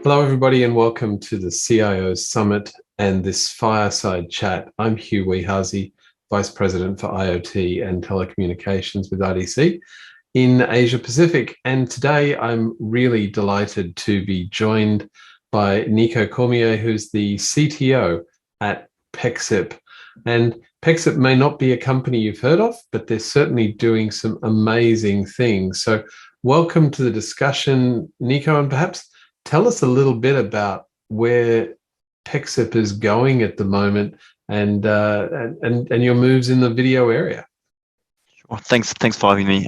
Hello, everybody, and welcome to the CIO Summit and this Fireside chat. I'm Hugh Ujhazy, Vice President for IoT and Telecommunications with IDC in Asia Pacific. And today I'm really delighted to be joined by Nico Cormier, who's the CTO at Pexip. And Pexip may not be a company you've heard of, but they're certainly doing some amazing things. So welcome to the discussion, Nico, and perhaps tell us a little bit about where Pexip is going at the moment and your moves in the video area. Well, thanks for having me.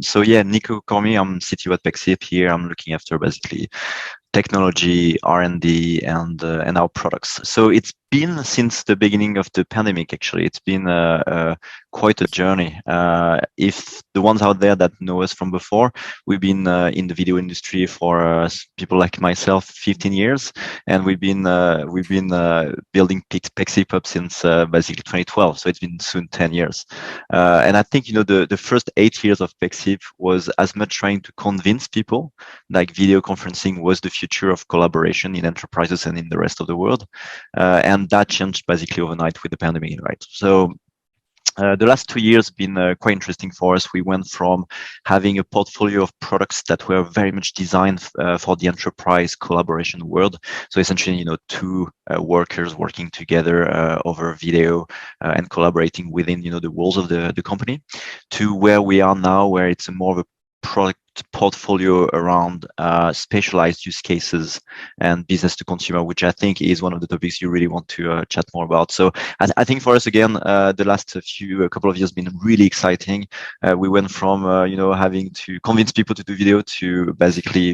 So yeah, Nico Cormier, I'm CTO at Pexip here. I'm looking after basically technology, R&D, and our products. So it's been since the beginning of the pandemic. Actually, it's been quite a journey. If the ones out there that know us from before, we've been in the video industry for people like myself 15 years, and we've been building Pexip up since basically 2012. So it's been soon 10 years. And I think the first 8 years of Pexip was as much trying to convince people like video conferencing was the future of collaboration in enterprises and in the rest of the world, and that changed basically overnight with the pandemic, right? So the last 2 years have been quite interesting for us. We went from having a portfolio of products that were very much designed for the enterprise collaboration world. So essentially, two workers working together over video and collaborating within, the walls of the company, to where we are now, where it's more of a product portfolio around specialized use cases and business to consumer, which I think is one of the topics you really want to chat more about. So I think for us, again, the last couple of years have been really exciting. We went from having to convince people to do video to basically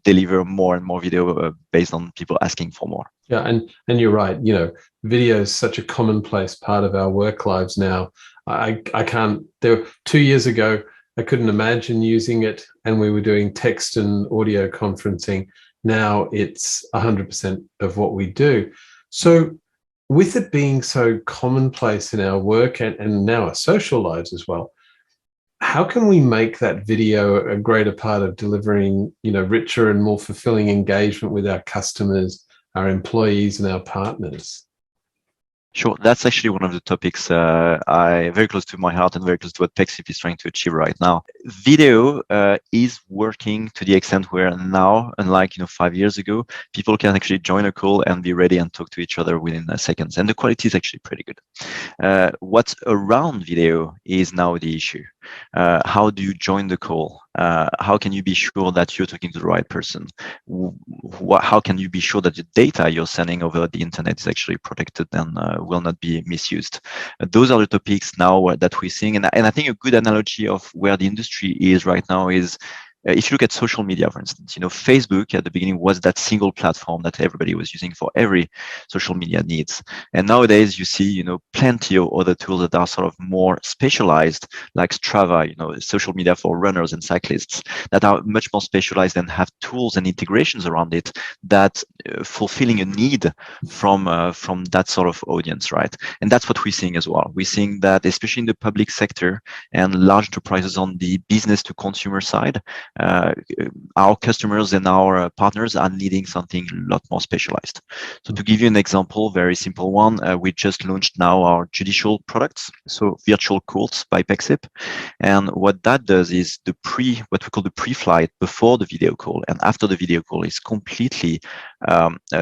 deliver more and more video based on people asking for more. Yeah, and you're right. Video is such a commonplace part of our work lives now. I can't. 2 years ago, I couldn't imagine using it, and we were doing text and audio conferencing. Now it's 100% of what we do. So with it being so commonplace in our work and now our social lives as well, how can we make that video a greater part of delivering, richer and more fulfilling engagement with our customers, our employees, and our partners? Sure, that's actually one of the topics very close to my heart and very close to what Pexip is trying to achieve right now. Video is working to the extent where now, unlike 5 years ago, people can actually join a call and be ready and talk to each other within seconds, and the quality is actually pretty good. What's around video is now the issue. How do you join the call? How can you be sure that you're talking to the right person? How can you be sure that the data you're sending over the internet is actually protected and will not be misused? Those are the topics now that we're seeing. And I think a good analogy of where the industry is right now is, if you look at social media, for instance, Facebook at the beginning was that single platform that everybody was using for every social media needs. And nowadays you see, plenty of other tools that are sort of more specialized, like Strava, social media for runners and cyclists, that are much more specialized and have tools and integrations around it that fulfilling a need from that sort of audience, right? And that's what we're seeing as well. We're seeing that, especially in the public sector and large enterprises on the business to consumer side, our customers and our partners are needing something a lot more specialized. So to give you an example, very simple one, we just launched now our judicial products, so virtual courts by Pexip. And what that does is what we call the pre-flight before the video call and after the video call is completely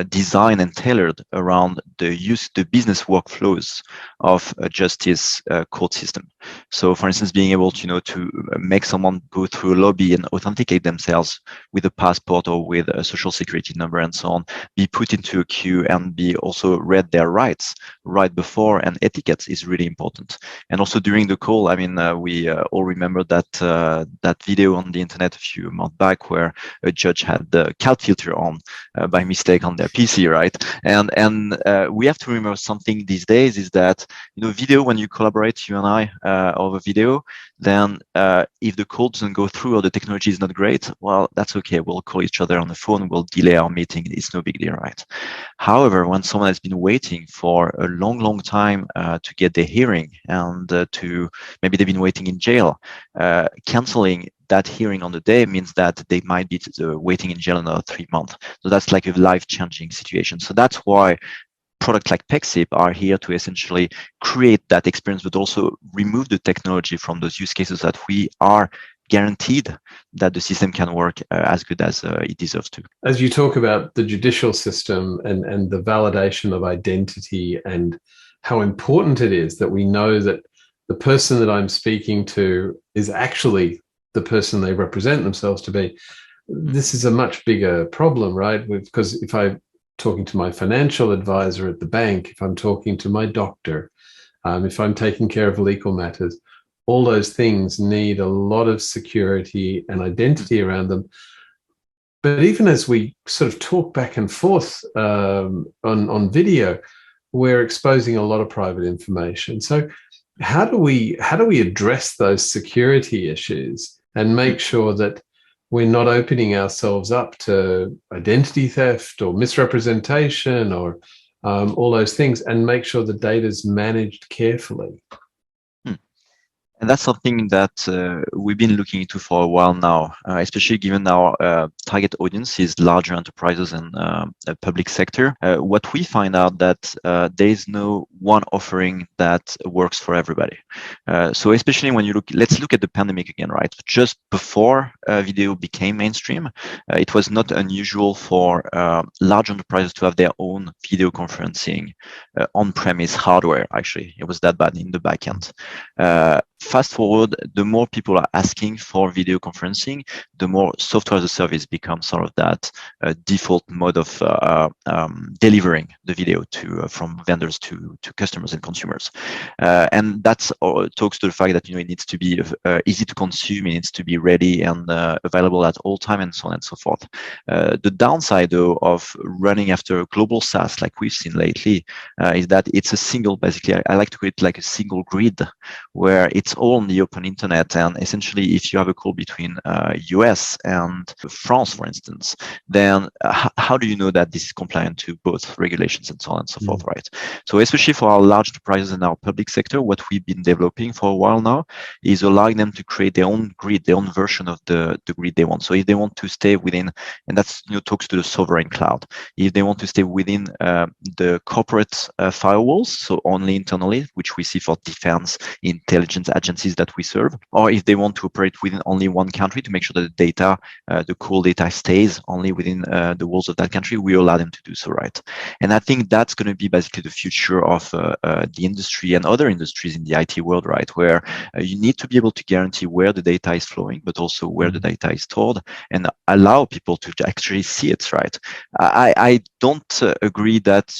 designed and tailored around the business workflows of a justice court system. So for instance, being able to make someone go through a lobby and authenticate themselves with a passport or with a social security number and so on, be put into a queue and be also read their rights right before, and etiquette is really important. And also during the call, we all remember that video on the internet a few months back where a judge had the cat filter on by mistake on their PC, right? And we have to remember something these days is that video, when you collaborate, you and I over video, then if the call doesn't go through or the technology is not great, well, that's okay. We'll call each other on the phone. We'll delay our meeting. It's no big deal, right? However, when someone has been waiting for a long time to get their hearing and maybe they've been waiting in jail, canceling that hearing on the day means that they might be waiting in jail another 3 months. So that's like a life-changing situation. So that's why products like Pexip are here to essentially create that experience, but also remove the technology from those use cases that we are guaranteed that the system can work as good as it deserves to. As you talk about the judicial system and the validation of identity and how important it is that we know that the person that I'm speaking to is actually the person they represent themselves to be, this is a much bigger problem, right? Because if I'm talking to my financial advisor at the bank, if I'm talking to my doctor, if I'm taking care of legal matters, all those things need a lot of security and identity around them. But even as we sort of talk back and forth on video, we're exposing a lot of private information. So how do we address those security issues and make sure that we're not opening ourselves up to identity theft or misrepresentation or all those things, and make sure the data is managed carefully? And that's something that we've been looking into for a while now, especially given our target audience is larger enterprises and public sector. What we find out that there is no one offering that works for everybody. So especially when let's look at the pandemic again, right? Just before video became mainstream, it was not unusual for large enterprises to have their own video conferencing on-premise hardware. Actually, it was that bad in the backend. Fast forward, the more people are asking for video conferencing, the more software as a service becomes sort of that default mode of delivering the video from vendors to customers and consumers. And that talks to the fact that it needs to be easy to consume, it needs to be ready and available at all time, and so on and so forth. The downside, though, of running after a global SaaS like we've seen lately is that it's a single, basically, I like to call it like a single grid, where it's all on the open internet. And essentially, if you have a call between US and France, for instance, then how do you know that this is compliant to both regulations and so on and so forth, right? So especially for our large enterprises and our public sector, what we've been developing for a while now is allowing them to create their own grid, their own version of the grid they want. So if they want to stay within, and that's talks to the sovereign cloud, if they want to stay within the corporate firewalls, so only internally, which we see for defense, intelligence agencies that we serve, or if they want to operate within only one country to make sure that the data, the cool data stays only within the walls of that country, we allow them to do so, right? And I think that's going to be basically the future of the industry and other industries in the IT world, right? Where you need to be able to guarantee where the data is flowing, but also where the data is stored, and allow people to actually see it, right? I don't agree that,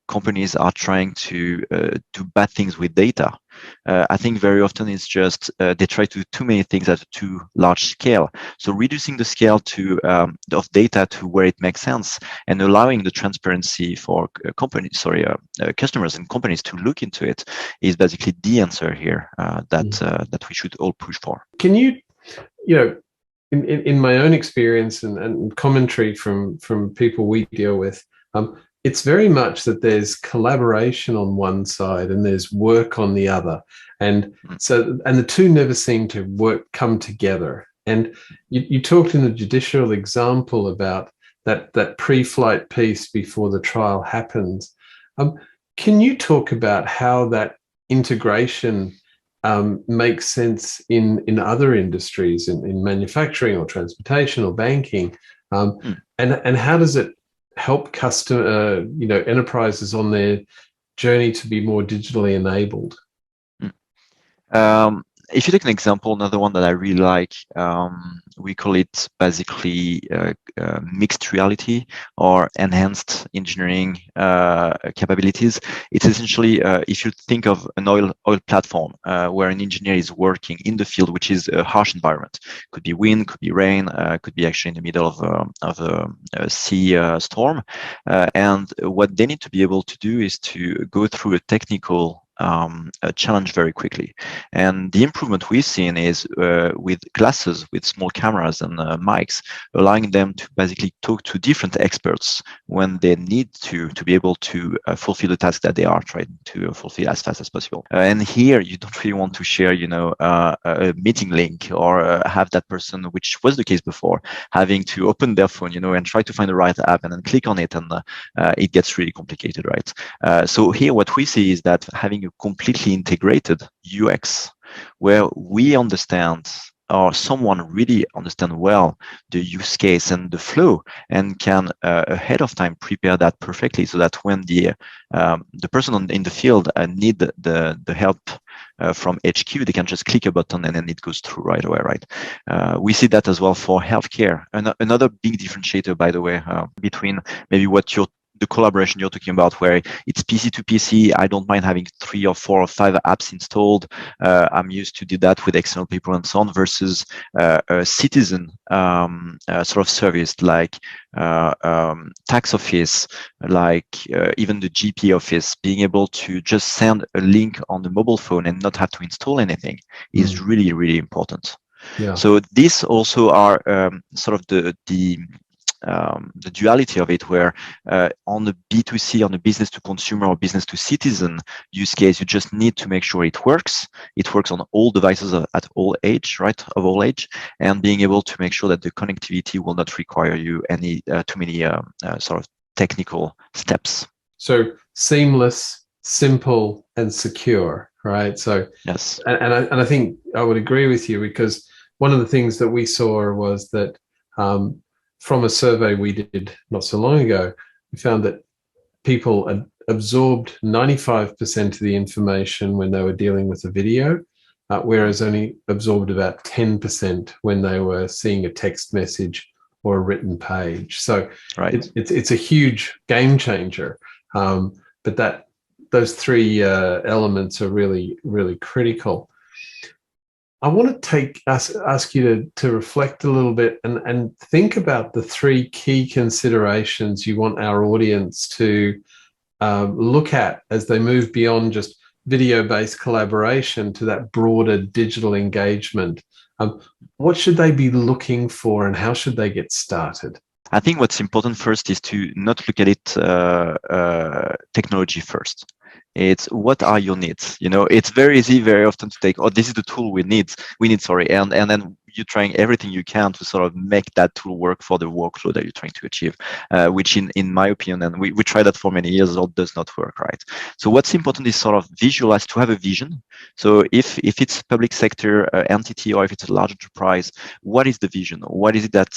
companies are trying to do bad things with data. I think very often it's just they try to do too many things at a too large scale. So reducing the scale of data to where it makes sense and allowing the transparency for customers and companies to look into it is basically the answer here that we should all push for. Can you, in my own experience and commentary from people we deal with, it's very much that there's collaboration on one side and there's work on the other. And the two never seem to come together. And you talked in the judicial example about that pre-flight piece before the trial happens. Can you talk about how that integration makes sense in other industries, in manufacturing or transportation or banking? And how does it help enterprises on their journey to be more digitally enabled? If you take an example, another one that I really like, we call it basically mixed reality or enhanced engineering capabilities. It's essentially, if you think of an oil platform where an engineer is working in the field, which is a harsh environment, could be wind, could be rain, could be actually in the middle of a sea storm, and what they need to be able to do is to go through a technical challenge very quickly. And the improvement we've seen is with glasses, with small cameras and mics, allowing them to basically talk to different experts when they need to be able to fulfill the task that they are trying to fulfill as fast as possible. And here, you don't really want to share, a meeting link or have that person, which was the case before, having to open their phone, and try to find the right app and then click on it, and it gets really complicated, right? So here, what we see is that having a completely integrated UX, where we understand or someone really understand well the use case and the flow, and can ahead of time prepare that perfectly, so that when the person in the field need the help from HQ, they can just click a button and then it goes through right away, right? We see that as well for healthcare. Another big differentiator, by the way, between maybe the collaboration you're talking about, where it's PC to PC. I don't mind having 3 or 4 or 5 apps installed. I'm used to do that with external people and so on, versus a citizen sort of service like tax office, like even the GP office, being able to just send a link on the mobile phone and not have to install anything is really, really important. Yeah. So these also are sort of the duality of it, where on the B2C, on the business to consumer or business to citizen use case, you just need to make sure it works. It works on all devices at all age, right? Of all age, and being able to make sure that the connectivity will not require you any too many sort of technical steps. So seamless, simple, and secure, right? So yes, and I think I would agree with you, because one of the things that we saw was that from a survey we did not so long ago, we found that people absorbed 95% of the information when they were dealing with a video, whereas only absorbed about 10% when they were seeing a text message or a written page. So right. it's a huge game changer. But those 3 elements are really, really critical. I want to ask you to reflect a little bit and think about the 3 key considerations you want our audience to look at as they move beyond just video-based collaboration to that broader digital engagement. What should they be looking for, and how should they get started? I think what's important first is to not look at it technology first. It's what are your needs? It's very easy very often to take, this is the tool we need, and then you're trying everything you can to sort of make that tool work for the workflow that you're trying to achieve, which in my opinion, and we tried that for many years, it does not work, right? So what's important is sort of visualize, to have a vision. So if it's public sector entity, or if it's a large enterprise, what is the vision? What is it that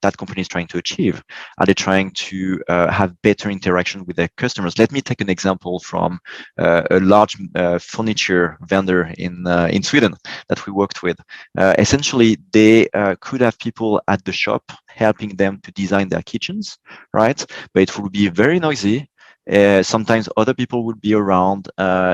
that company is trying to achieve? Are they trying to have better interaction with their customers? Let me take an example from a large furniture vendor in Sweden that we worked with. Essentially, they could have people at the shop helping them to design their kitchens, right? But it would be very noisy. Sometimes other people would be around.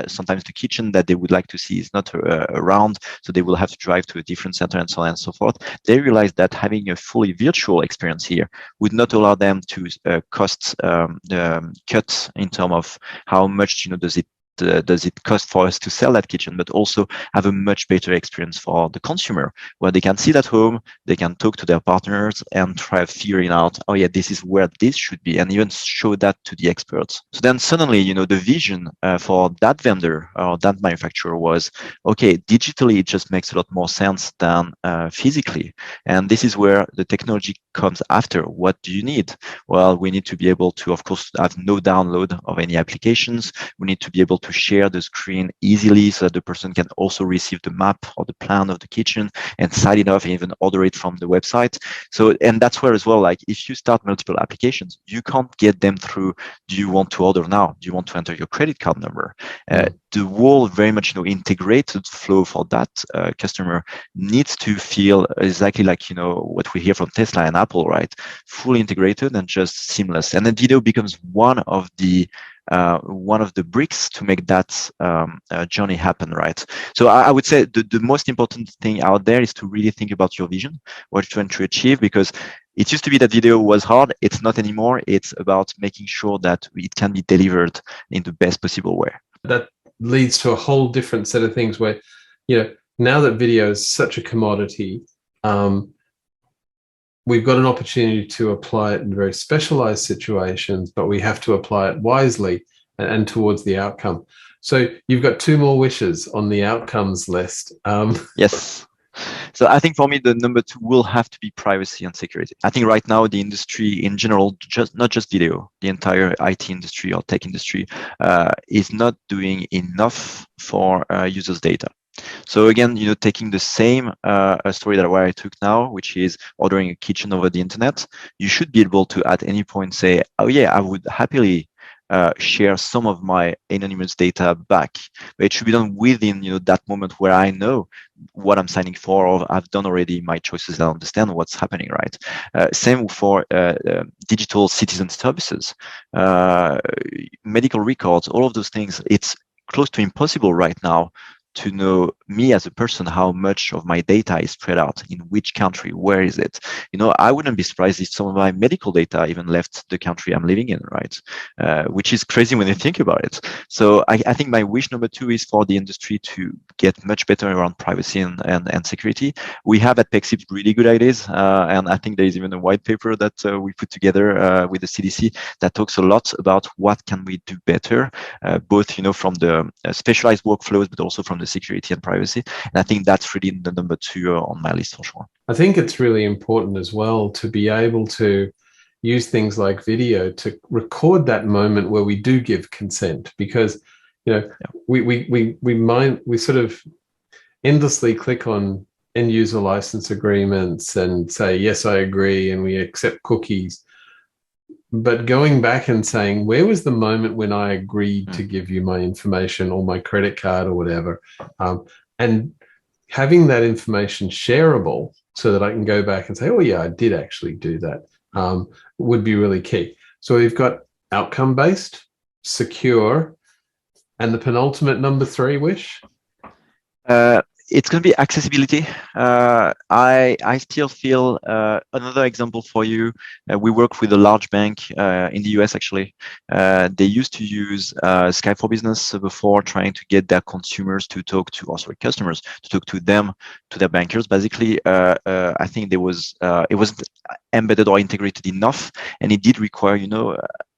Sometimes the kitchen that they would like to see is not around, so they will have to drive to a different center and so on and so forth. They realized that having a fully virtual experience here would not allow them to cost cut in terms of how much does it cost for us to sell that kitchen, but also have a much better experience for the consumer, where they can sit at home, they can talk to their partners and try figuring out, this is where this should be, and even show that to the experts. So then suddenly, the vision for that vendor or that manufacturer was, digitally it just makes a lot more sense than physically. And this is where the technology comes after. What do you need? Well, we need to be able to, of course, have no download of any applications. We need to be able to share the screen easily, so that the person can also receive the map or the plan of the kitchen and sign it off and even order it from the website. So, and that's where as well, like if you start multiple applications, you can't get them through, do you want to order now? Do you want to enter your credit card number? The whole very much integrated flow for that customer needs to feel exactly like what we hear from Tesla and Apple, right? Fully integrated and just seamless. And then video becomes one of the bricks to make that journey happen, right? So I would say the most important thing out there is to really think about your vision, what you're trying to achieve, because it used to be that video was hard. It's not anymore. It's about making sure that it can be delivered in the best possible way. leads to a whole different set of things where, now that video is such a commodity, we've got an opportunity to apply it in very specialized situations, but we have to apply it wisely and towards the outcome. So you've got 2 more wishes on the outcomes list. Yes. So I think for me, the number 2 will have to be privacy and security. I think right now the industry in general, not just video, the entire IT industry or tech industry is not doing enough for users' data. So again, taking the same story that I took now, which is ordering a kitchen over the internet, you should be able to at any point say, oh yeah, I would happily share some of my anonymous data back, but it should be done within that moment where I know what I'm signing for, or I've done already my choices and understand what's happening, right? Same for digital citizen services, medical records, all of those things. It's close to impossible right now to know me as a person, how much of my data is spread out in which country, where is it? I wouldn't be surprised if some of my medical data even left the country I'm living in, right? Which is crazy when you think about it. So I think my wish number 2 is for the industry to get much better around privacy and security. We have at Pexip really good ideas, and I think there is even a white paper that we put together with the CDC that talks a lot about what can we do better, both from the specialized workflows, but also from the security and privacy. And I think that's really the number 2 on my list for sure. I think it's really important as well to be able to use things like video to record that moment where we do give consent, because we sort of endlessly click on end user license agreements and say, yes, I agree, and we accept cookies. But going back and saying, where was the moment when I agreed to give you my information or my credit card or whatever? And having that information shareable so that I can go back and say, oh yeah, I did actually do that, would be really key. So we've got outcome-based, secure, and the penultimate number 3 wish? It's going to be accessibility. I still feel another example for you. We work with a large bank in the US, actually. They used to use Skype for Business before, trying to get their consumers to talk to, customers to talk to them, to their bankers. Basically, I think it wasn't embedded or integrated enough, and it did require,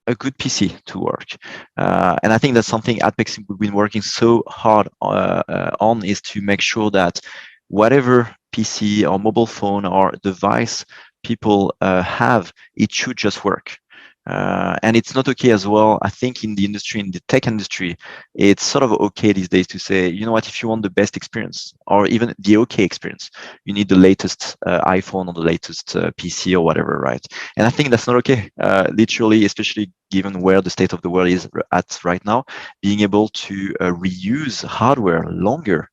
a good PC to work. And I think that's something at Pexip we've been working so hard on, is to make sure that whatever PC or mobile phone or device people have, it should just work. And it's not okay as well. I think in the industry, in the tech industry, it's sort of okay these days to say, you know what, if you want the best experience or even the okay experience, you need the latest iPhone or the latest PC or whatever, right? And I think that's not okay. Literally, especially given where the state of the world is at right now, being able to reuse hardware longer.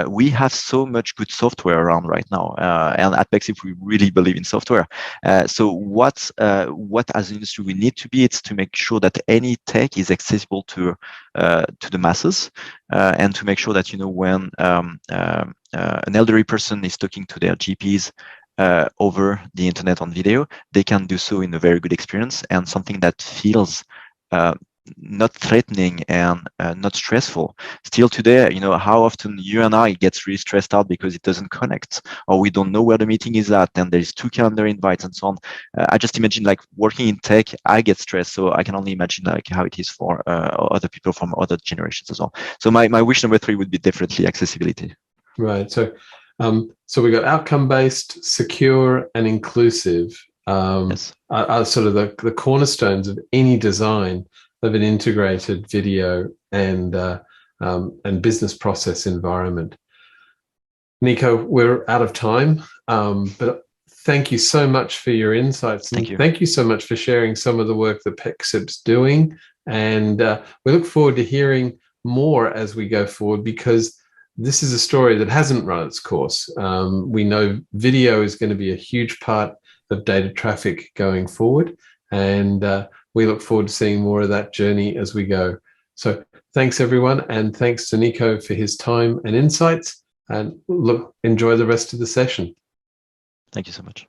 We have so much good software around right now, and at Pexip we really believe in software. So what as an industry we need to be, it's to make sure that any tech is accessible to the masses, and to make sure that when an elderly person is talking to their GPs over the internet on video, they can do so in a very good experience and something that feels not threatening and not stressful. Still today, how often you and I get really stressed out because it doesn't connect, or we don't know where the meeting is at, and there's 2 calendar invites and so on. I just imagine, like, working in tech, I get stressed, so I can only imagine like how it is for other people from other generations as well. So my wish number 3 would be definitely accessibility. Right. So we got outcome-based, secure, and inclusive. Yes. Are sort of the cornerstones of any design of an integrated video and business process environment. Nico, we're out of time, but thank you so much for your insights. Thank you. Thank you so much for sharing some of the work that Pexip's doing. And we look forward to hearing more as we go forward, because this is a story that hasn't run its course. We know video is going to be a huge part of data traffic going forward, and we look forward to seeing more of that journey as we go. So thanks, everyone, and thanks to Nico for his time and insights, and enjoy the rest of the session. Thank you so much.